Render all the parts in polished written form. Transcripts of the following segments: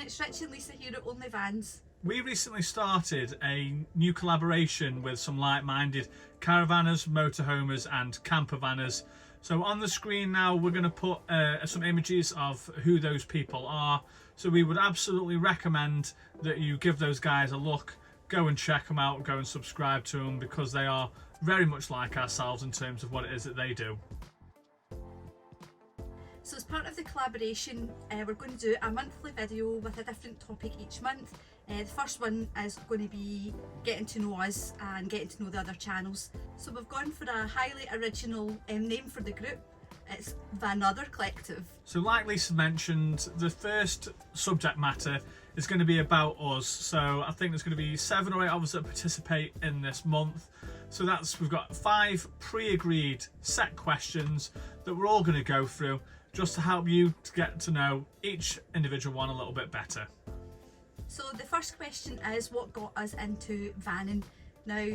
it's Rich and Lisa here at Only Vans. We recently started a new collaboration with some like-minded caravanners, motorhomers and campervanners. So on the screen now we're going to put some images of who those people are. So we would absolutely recommend that you give those guys a look, go and check them out, go and subscribe to them, because they are very much like ourselves in terms of what it is that they do. So as part of the collaboration, we're going to do a monthly video with a different topic each month. The first one is going to be getting to know us and getting to know the other channels. So we've gone for a highly original name for the group. It's Vanother Collective. So like Lisa mentioned, the first subject matter is going to be about us. So I think there's going to be 7 or 8 of us that participate in this month. So we've got 5 pre-agreed set questions that we're all going to go through, just to help you to get to know each individual one a little bit better. So the first question is, what got us into vanning? Now,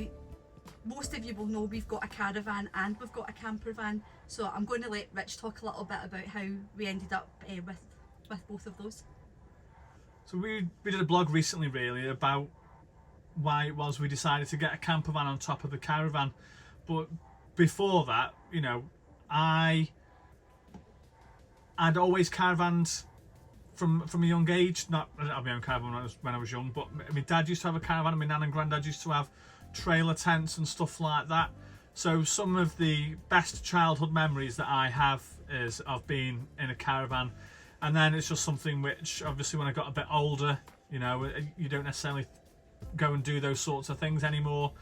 most of you will know we've got a caravan and we've got a camper van, so I'm going to let Rich talk a little bit about how we ended up with both of those. So we did a blog recently really about why it was we decided to get a camper van on top of the caravan. But before that, you know, I'd always caravanned from a young age. I didn't have my own caravan when I was young, but my dad used to have a caravan and my nan and granddad used to have trailer tents and stuff like that. So some of the best childhood memories that I have is of being in a caravan. And then it's just something which obviously when I got a bit older, you know, you don't necessarily go and do those sorts of things anymore.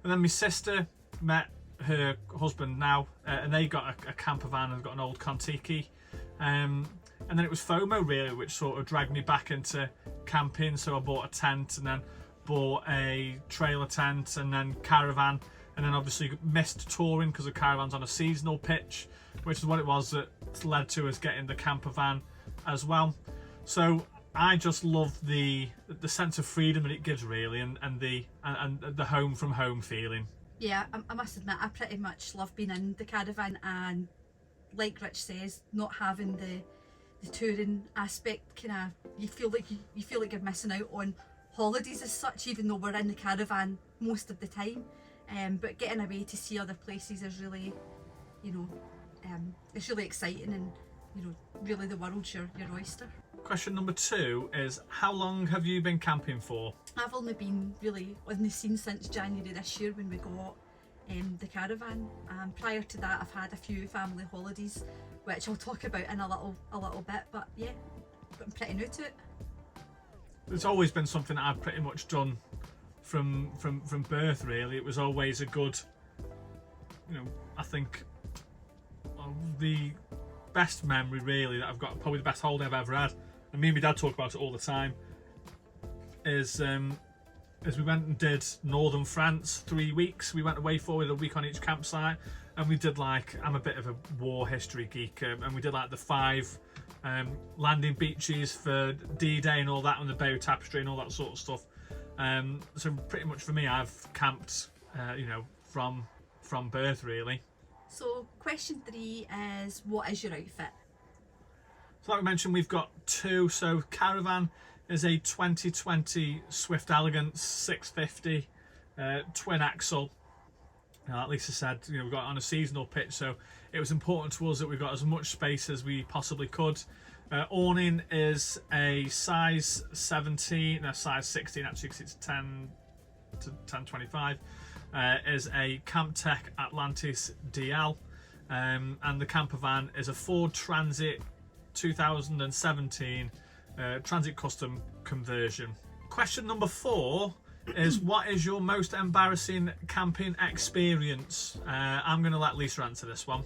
And then my sister met her husband now, and they got a camper van and got an old Contiki. And then it was FOMO really which sort of dragged me back into camping. So I bought a tent and then bought a trailer tent and then caravan, and then obviously missed touring because the caravan's on a seasonal pitch, which is what it was that led to us getting the camper van as well. So I just love the sense of freedom that it gives really, and the home from home feeling. Yeah, I must admit I pretty much love being in the caravan, and like Rich says, not having the touring aspect, kind of you feel like you're missing out on holidays as such, even though we're in the caravan most of the time. But getting away to see other places is really, you know, it's really exciting, and you know, really the world's your oyster. Question number 2 is, how long have you been camping for? I've only been really on the scene since January this year when we got the caravan. Prior to that I've had a few family holidays which I'll talk about in a little bit, but yeah, I'm pretty new to it. It's always been something that I've pretty much done from birth really. It was always a good, you know, I think the best memory really that I've got, probably the best holiday I've ever had, and me and my dad talk about it all the time, is we went and did northern France 3 weeks. We went away for a week on each campsite, and we did, like, I'm a bit of a war history geek, and we did like the 5 landing beaches for D-Day and all that, on the Bay of Tapestry and all that sort of stuff. So pretty much for me, I've camped, you know, from birth really. So question 3 is, what is your outfit? So like we mentioned, we've got 2. So Caravan is a 2020 Swift Elegance 650 twin axle. Like Lisa said, you know, we got it on a seasonal pitch, so it was important to us that we got as much space as we possibly could. Awning is a size 17, no, size 16 actually, because it's 10 to 1025. Is a Camptech Atlantis DL, and the camper van is a Ford Transit 2017 Transit Custom conversion. Question number 4 is, what is your most embarrassing camping experience? I'm going to let Lisa answer this one.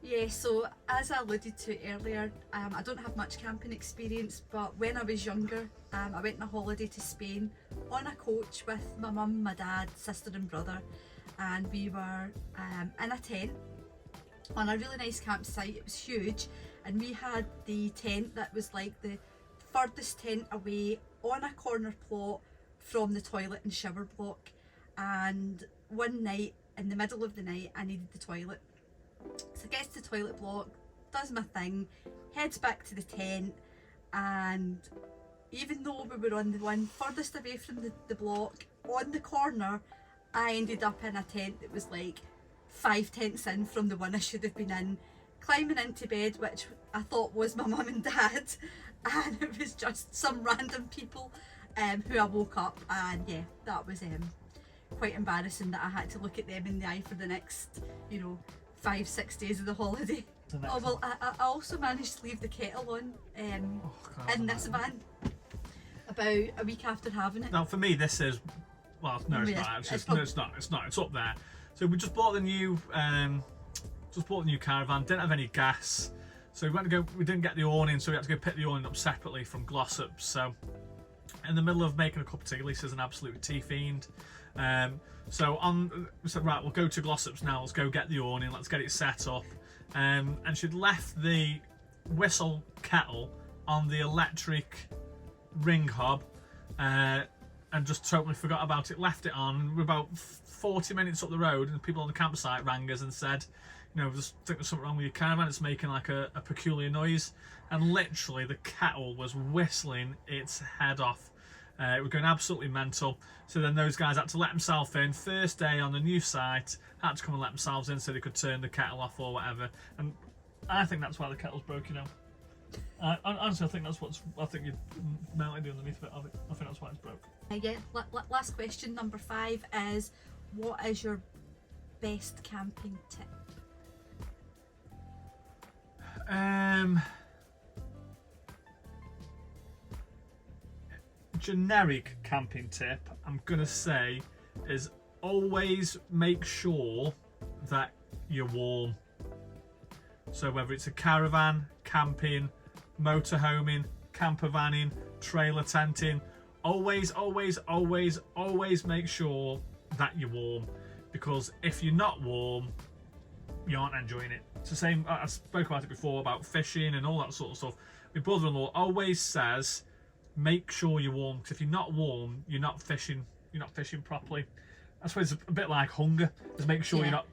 Yeah, so as I alluded to earlier, I don't have much camping experience, but when I was younger, I went on a holiday to Spain on a coach with my mum, my dad, sister and brother, and we were in a tent on a really nice campsite. It was huge, and we had the tent that was like the furthest tent away on a corner plot from the toilet and shower block. And one night, in the middle of the night, I needed the toilet. So I gets to the toilet block, does my thing, heads back to the tent, and even though we were on the one furthest away from the block, on the corner, I ended up in a tent that was like 5 tents in from the one I should have been in, climbing into bed, which I thought was my mum and dad, and it was just some random people who I woke up, and yeah, that was quite embarrassing that I had to look at them in the eye for the next, 5-6 days of the holiday. Oh well, I also managed to leave the kettle on in this van about a week after having it. Now for me this is, well no it's not, it's not, it's up there. So we just bought the new Caravan, didn't have any gas, so we didn't get the awning, so we had to go pick the awning up separately from Glossop's. So in the middle of making a cup of tea, Lisa's an absolute tea fiend. So we said, right, we'll go to Glossop's now, let's go get the awning, let's get it set up. And she'd left the whistle kettle on the electric ring hob and just totally forgot about it, left it on. We're about 40 minutes up the road and the people on the campsite rang us and said, just think there's something wrong with your caravan, it's making like a peculiar noise. And literally the kettle was whistling its head off. It was going absolutely mental. So then those guys had to let themselves in. First day on the new site, had to come and let themselves in so they could turn the kettle off or whatever. And I think that's why the kettle's broken now. Honestly, I think you melted the underneath of it. I think that's why it's broke. Yeah, last question, number 5 is, what is your best camping tip? Generic camping tip I'm gonna say is always make sure that you're warm. So whether it's a caravan, camping, motorhoming, campervanning, trailer tenting, always make sure that you're warm, because if you're not warm, you aren't enjoying it. It's the same, I spoke about it before about fishing and all that sort of stuff. My brother-in-law always says, make sure you're warm, because if you're not warm, you're not fishing properly. I suppose it's a bit like hunger, is make sure you're not,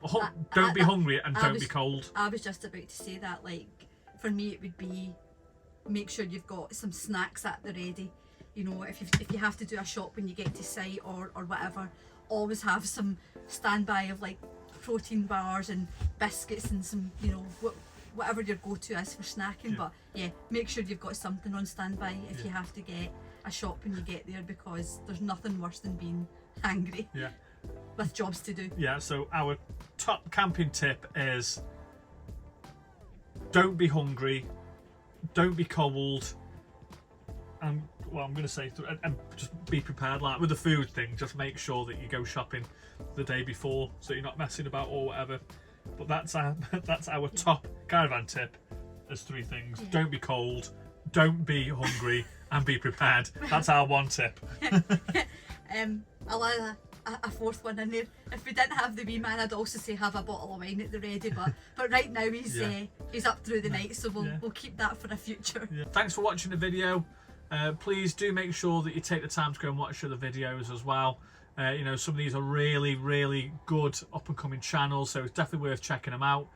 don't be hungry and don't be cold. I was just about to say that, like, for me it would be, make sure you've got some snacks at the ready. If you have to do a shop when you get to site or whatever, always have some standby of like protein bars and biscuits and some, whatever your go-to is for snacking. But yeah, make sure you've got something on standby if you have to get a shop when you get there, because there's nothing worse than being hangry with jobs to do. Yeah, so our top camping tip is, don't be hungry, don't be cold, and well, I'm going to say, and just be prepared. Like with the food thing, just make sure that you go shopping the day before, so you're not messing about or whatever. But that's our top caravan tip. There's 3 things: don't be cold, don't be hungry, and be prepared. That's our one tip. I'll add a 4th one in there. If we didn't have the wee man, I'd also say have a bottle of wine at the ready. But right now he's up through the night, so we'll keep that for the future. Thanks for watching the video. Please do make sure that you take the time to go and watch other videos as well. Some of these are really good up and coming channels, so it's definitely worth checking them out.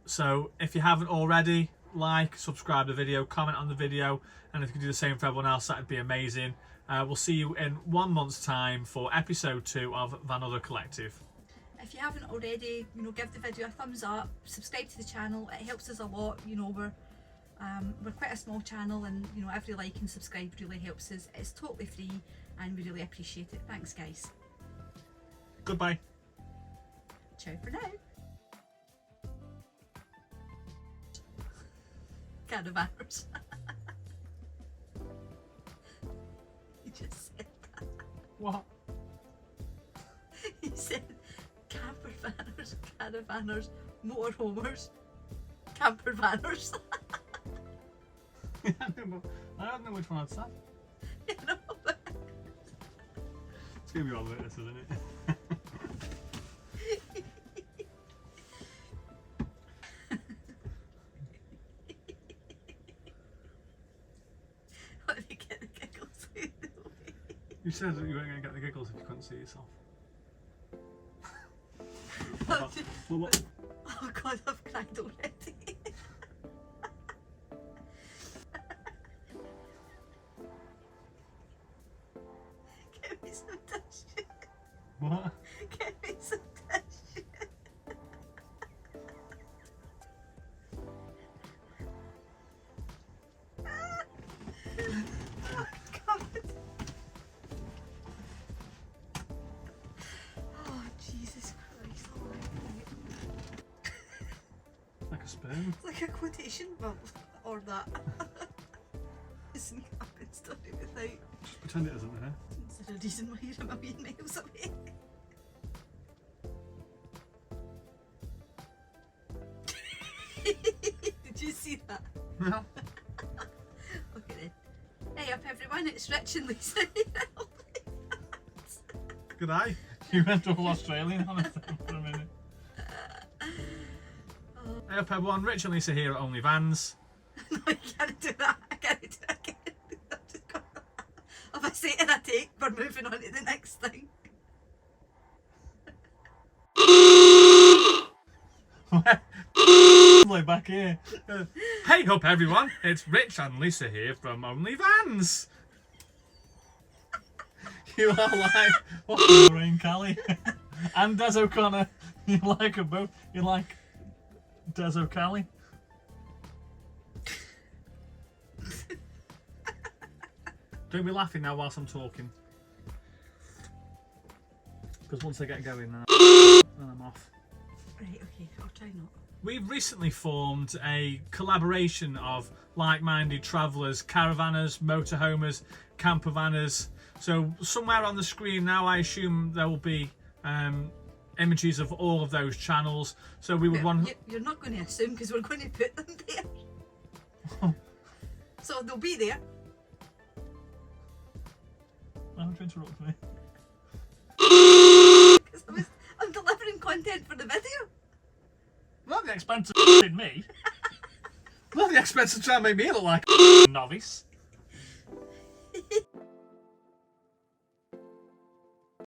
So if you haven't already, like, subscribe to the video, comment on the video, and if you could do the same for everyone else, that'd be amazing. We'll see you in 1 month's time for episode 2 of Vanother Collective. If you haven't already, give the video a thumbs up, subscribe to the channel. It helps us a lot. We're quite a small channel, and every like and subscribe really helps us. It's totally free and we really appreciate it. Thanks guys. Goodbye. Ciao for now. Caravanners. You just said that. What? You said campervanners, caravanners, motorhomers, campervanners. I don't know which one I'd say. It's going to be all like this, isn't it? Let me get the giggles out of the way. You said that you weren't going to get the giggles if you couldn't see yourself. Oh God, I've cried already. me some tissue. What? Get me some tissue. Oh, God. Oh, Jesus Christ. Like a spoon. It's like a quotation bubble. Or that. Isn't happened story without. Just pretend it isn't there. Is there a reason why you're a million miles away? Did you see that? No. Okay then. Hey up everyone, it's Rich and Lisa. Good eye. You went all Australian on it for a minute. Hey up everyone, Rich and Lisa here at Only Vans. No, you can't do that. I can't do that again. I'm just gonna... If I say it in a take, we're moving on to the next thing. Like back here. Hey up everyone, it's Rich and Lisa here from Only Vans. You are like what Lorraine Kelly and Des O'Connor. You like them both. You like Des O'Kelly. Don't be laughing now whilst I'm talking. Because once I get going, then I'm off. Right, okay, I'll try not. We've recently formed a collaboration of like-minded travellers, caravanners, motorhomers, campervanners. So somewhere on the screen now, I assume there will be images of all of those channels. So we would want. You're not going to assume because we're going to put them there. So they'll be there. Why would you interrupt me? Because I'm delivering content for the video. Not the expense of me. Not the expense of trying to make me look like a novice.